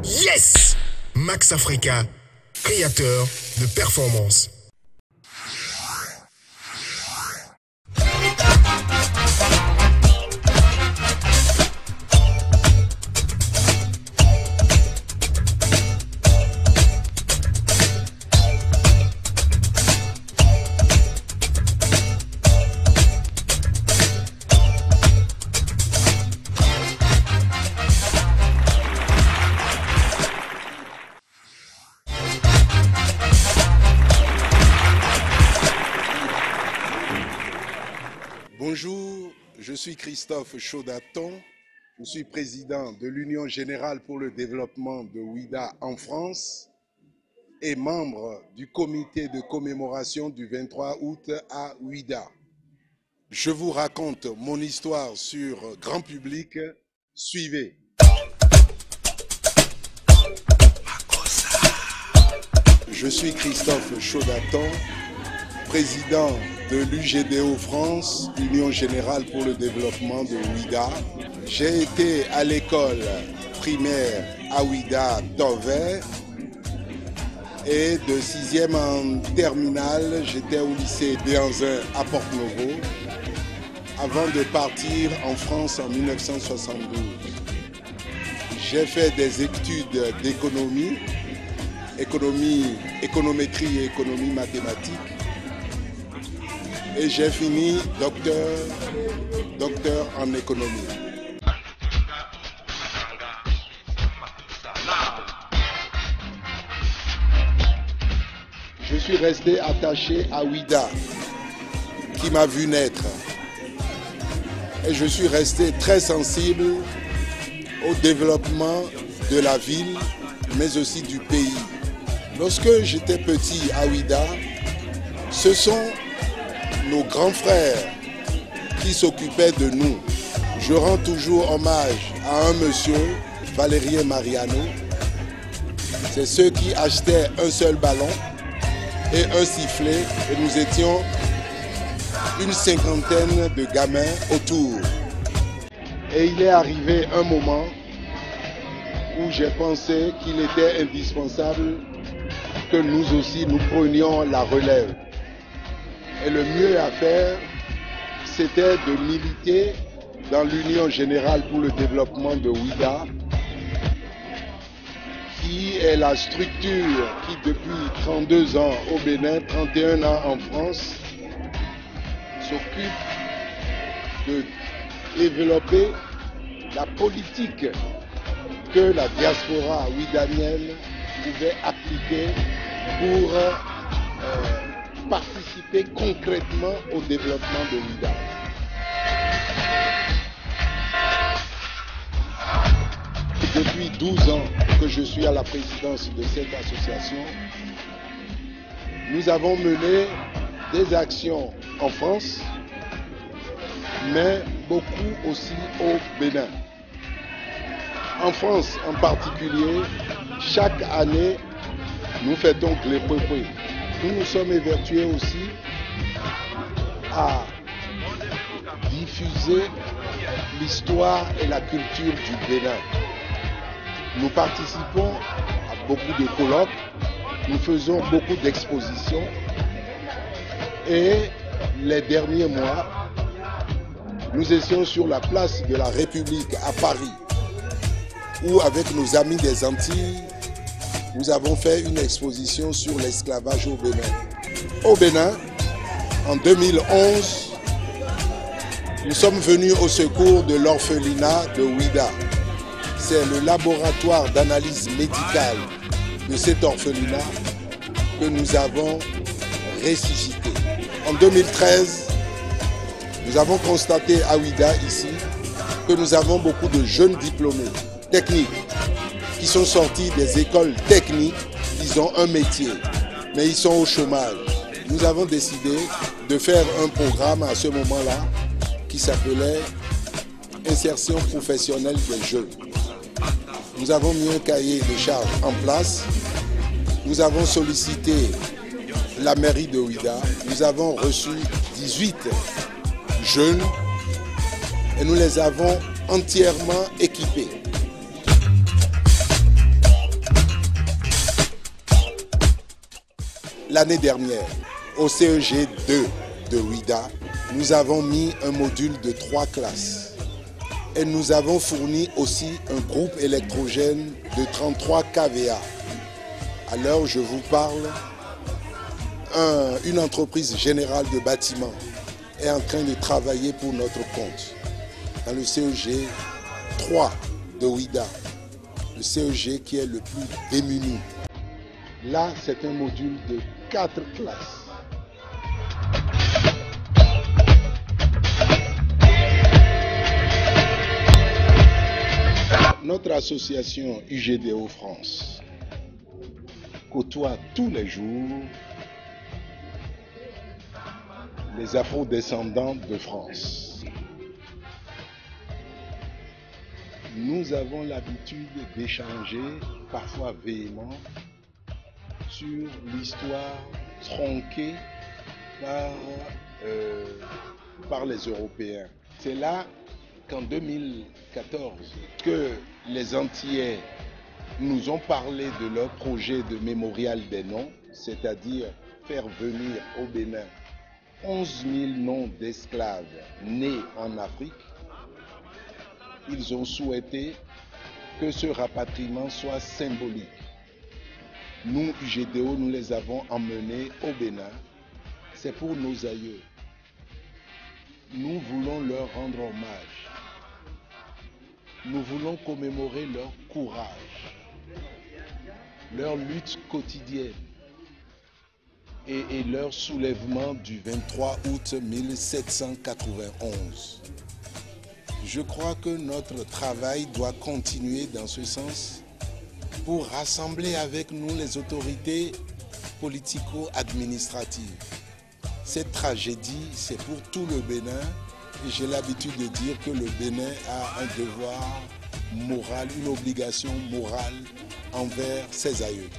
Yes! Max Africa, créateur de performance. Bonjour, je suis Christophe Chaudaton, je suis président de l'Union Générale pour le Développement de Ouida en France et membre du comité de commémoration du 23 août à Ouida. Je vous raconte mon histoire sur grand public, suivez. Je suis Christophe Chaudaton, président de l'UGDO France, Union Générale pour le Développement de Ouida. J'ai été à l'école primaire à Ouida Tovet et de 6e en terminale, j'étais au lycée Béanzin à Porte-Novo avant de partir en France en 1972. J'ai fait des études d'économie, économétrie et économie mathématique. Et j'ai fini docteur en économie. Je suis resté attaché à Ouida, qui m'a vu naître. Et je suis resté très sensible au développement de la ville, mais aussi du pays. Lorsque j'étais petit à Ouida, ce sont nos grands frères qui s'occupaient de nous. Je rends toujours hommage à un monsieur, Valérien Mariano. C'est ceux qui achetaient un seul ballon et un sifflet et nous étions une cinquantaine de gamins autour. Et il est arrivé un moment où j'ai pensé qu'il était indispensable que nous aussi nous prenions la relève. Et le mieux à faire, c'était de militer dans l'Union Générale pour le Développement de Ouida, qui est la structure qui, depuis 32 ans au Bénin, 31 ans en France, s'occupe de développer la politique que la diaspora ouidanienne pouvait appliquer pour participer concrètement au développement de Ouida. Depuis 12 ans que je suis à la présidence de cette association, nous avons mené des actions en France, mais beaucoup aussi au Bénin. En France en particulier, chaque année, nous fêtons Glépoué. Nous nous sommes évertués aussi à diffuser l'histoire et la culture du Bénin. Nous participons à beaucoup de colloques, nous faisons beaucoup d'expositions et les derniers mois, nous étions sur la place de la République à Paris où avec nos amis des Antilles, nous avons fait une exposition sur l'esclavage au Bénin. Au Bénin, en 2011, nous sommes venus au secours de l'orphelinat de Ouida. C'est le laboratoire d'analyse médicale de cet orphelinat que nous avons ressuscité. En 2013, nous avons constaté à Ouida, ici, que nous avons beaucoup de jeunes diplômés techniques qui sont sortis des écoles techniques, ils ont un métier, mais ils sont au chômage. Nous avons décidé de faire un programme à ce moment-là qui s'appelait Insertion professionnelle des jeunes. Nous avons mis un cahier de charges en place, nous avons sollicité la mairie de Ouida, nous avons reçu 18 jeunes et nous les avons entièrement équipés. L'année dernière, au CEG 2 de Ouidah, nous avons mis un module de 3 classes. Et nous avons fourni aussi un groupe électrogène de 33 kVA. À l'heure où je vous parle, une entreprise générale de bâtiments est en train de travailler pour notre compte dans le CEG 3 de Ouidah, le CEG qui est le plus démuni. Là, c'est un module de 4 classes. Notre association UGDO France côtoie tous les jours les afro-descendants de France. Nous avons l'habitude d'échanger, parfois véhément, sur l'histoire tronquée par les Européens. C'est là qu'en 2014, que les Antillais nous ont parlé de leur projet de mémorial des noms, c'est-à-dire faire venir au Bénin 11 000 noms d'esclaves nés en Afrique. Ils ont souhaité que ce rapatriement soit symbolique. Nous, UGDO, nous les avons emmenés au Bénin. C'est pour nos aïeux. Nous voulons leur rendre hommage. Nous voulons commémorer leur courage, leur lutte quotidienne et leur soulèvement du 23 août 1791. Je crois que notre travail doit continuer dans ce sens pour rassembler avec nous les autorités politico-administratives. Cette tragédie, c'est pour tout le Bénin. Et j'ai l'habitude de dire que le Bénin a un devoir moral, une obligation morale envers ses aïeux.